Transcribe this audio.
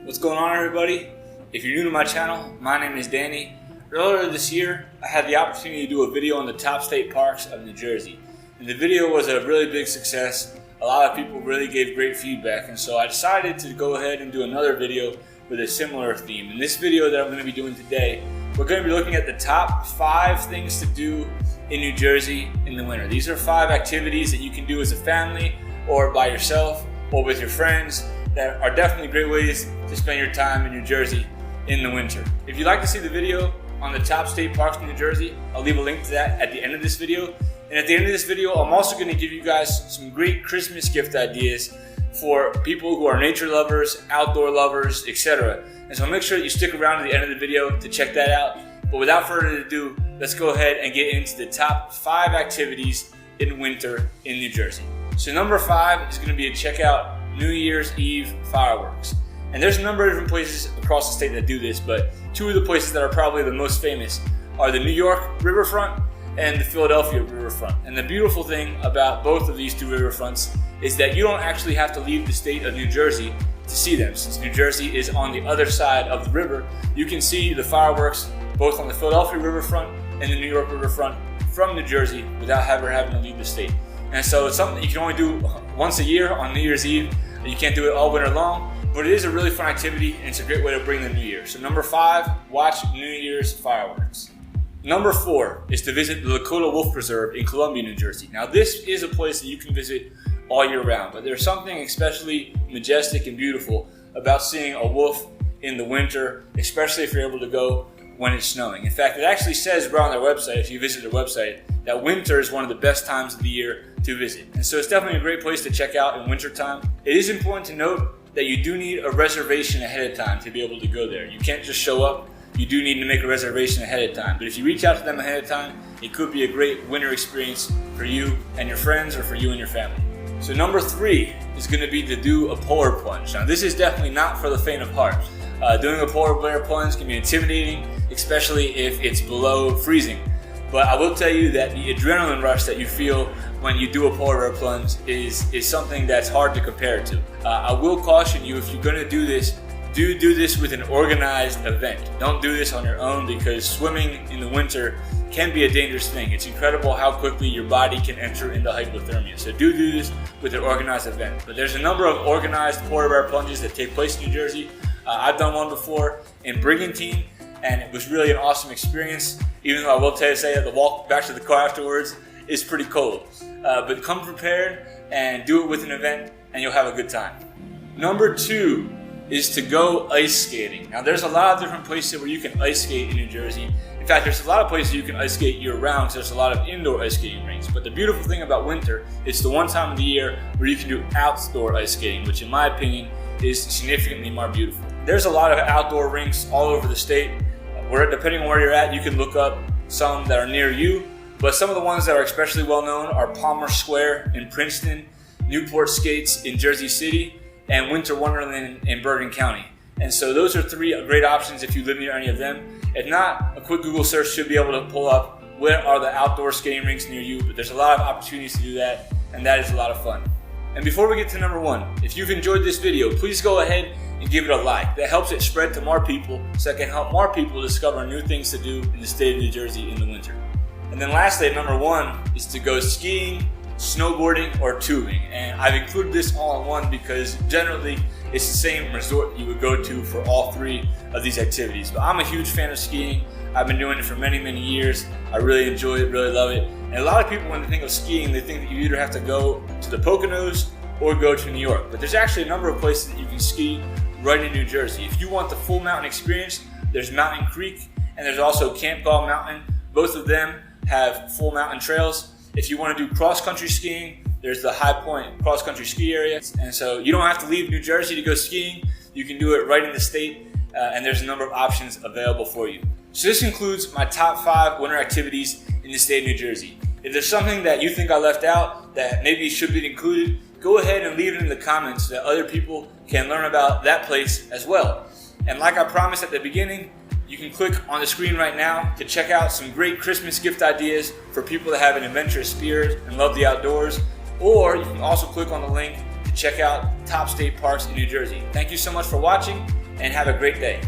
What's going on, everybody? If you're new to my channel, my name is Danny. Earlier this year, I had the opportunity to do a video on the top state parks of New Jersey. And the video was a really big success. A lot of people really gave great feedback, and so I decided to go ahead and do another video with a similar theme. In this video that I'm going to be doing today, we're going to be looking at the top 5 things to do in New Jersey in the winter. These are 5 activities that you can do as a family or by yourself or with your friends that are definitely great ways to spend your time in New Jersey in the winter. If you'd like to see the video on the top state parks in New Jersey, I'll leave a link to that at the end of this video. And at the end of this video, I'm also going to give you guys some great Christmas gift ideas for people who are nature lovers, outdoor lovers, etc. And so make sure that you stick around to the end of the video to check that out. But without further ado, let's go ahead and get into the top 5 activities in winter in New Jersey. So number 5 is going to be to check out New Year's Eve fireworks. And there's a number of different places across the state that do this, but 2 of the places that are probably the most famous are the New York riverfront and the Philadelphia riverfront. And the beautiful thing about both of these 2 riverfronts is that you don't actually have to leave the state of New Jersey to see them. Since New Jersey is on the other side of the river, you can see the fireworks both on the Philadelphia riverfront and the New York riverfront from New Jersey without ever having to leave the state. And so it's something that you can only do once a year on New Year's Eve. You can't do it all winter long, but it is a really fun activity and it's a great way to bring the new year. So number 5, watch New Year's fireworks. Number 4 is to visit the Lakota Wolf Preserve in Columbia, New Jersey. Now this is a place that you can visit all year round, but there's something especially majestic and beautiful about seeing a wolf in the winter, especially if you're able to go when it's snowing. In fact, it actually says right on their website, if you visit their website, that winter is one of the best times of the year to visit. And so it's definitely a great place to check out in winter time. It is important to note that you do need a reservation ahead of time to be able to go there. You can't just show up. You do need to make a reservation ahead of time. But if you reach out to them ahead of time, it could be a great winter experience for you and your friends or for you and your family. So number 3 is going to be to do a polar plunge. Now this is definitely not for the faint of heart. Doing a polar bear plunge can be intimidating, especially if it's below freezing. But I will tell you that the adrenaline rush that you feel when you do a polar bear plunge is something that's hard to compare to. I will caution you, if you're going to do this, do this with an organized event. Don't do this on your own, because swimming in the winter can be a dangerous thing. It's incredible how quickly your body can enter into hypothermia. So do this with an organized event. But there's a number of organized polar bear plunges that take place in New Jersey. I've done one before in Brigantine, and it was really an awesome experience, even though I will say that the walk back to the car afterwards is pretty cold. But come prepared and do it with an event, and you'll have a good time. Number 2 is to go ice skating. Now there's a lot of different places where you can ice skate in New Jersey. In fact, there's a lot of places you can ice skate year round, so there's a lot of indoor ice skating rinks. But the beautiful thing about winter, it's the one time of the year where you can do outdoor ice skating, which in my opinion is significantly more beautiful. There's a lot of outdoor rinks all over the state. Depending on where you're at, you can look up some that are near you, but some of the ones that are especially well known are Palmer Square in Princeton, Newport Skates in Jersey City, and Winter Wonderland in Bergen County. And so those are 3 great options if you live near any of them. If not, a quick Google search should be able to pull up where are the outdoor skating rinks near you, but there's a lot of opportunities to do that, and that is a lot of fun. And before we get to number 1, if you've enjoyed this video, please go ahead and give it a like. That helps it spread to more people, so it can help more people discover new things to do in the state of New Jersey in the winter. And then lastly, number 1 is to go skiing, snowboarding, or tubing. And I've included this all in one because generally it's the same resort you would go to for all 3 of these activities. But I'm a huge fan of skiing. I've been doing it for many, many years. I really enjoy it, really love it. And a lot of people, when they think of skiing, they think that you either have to go to the Poconos or go to New York. But there's actually a number of places that you can ski right in New Jersey. If you want the full mountain experience, there's Mountain Creek and there's also Camp Ball Mountain. Both of them have full mountain trails. If you want to do cross-country skiing, there's the High Point cross-country ski area. And so you don't have to leave New Jersey to go skiing. You can do it right in the state, and there's a number of options available for you. So this concludes my top 5 winter activities in the state of New Jersey. If there's something that you think I left out that maybe should be included, go ahead and leave it in the comments so that other people can learn about that place as well. And like I promised at the beginning, you can click on the screen right now to check out some great Christmas gift ideas for people that have an adventurous spirit and love the outdoors. Or you can also click on the link to check out top state parks in New Jersey. Thank you so much for watching, and have a great day.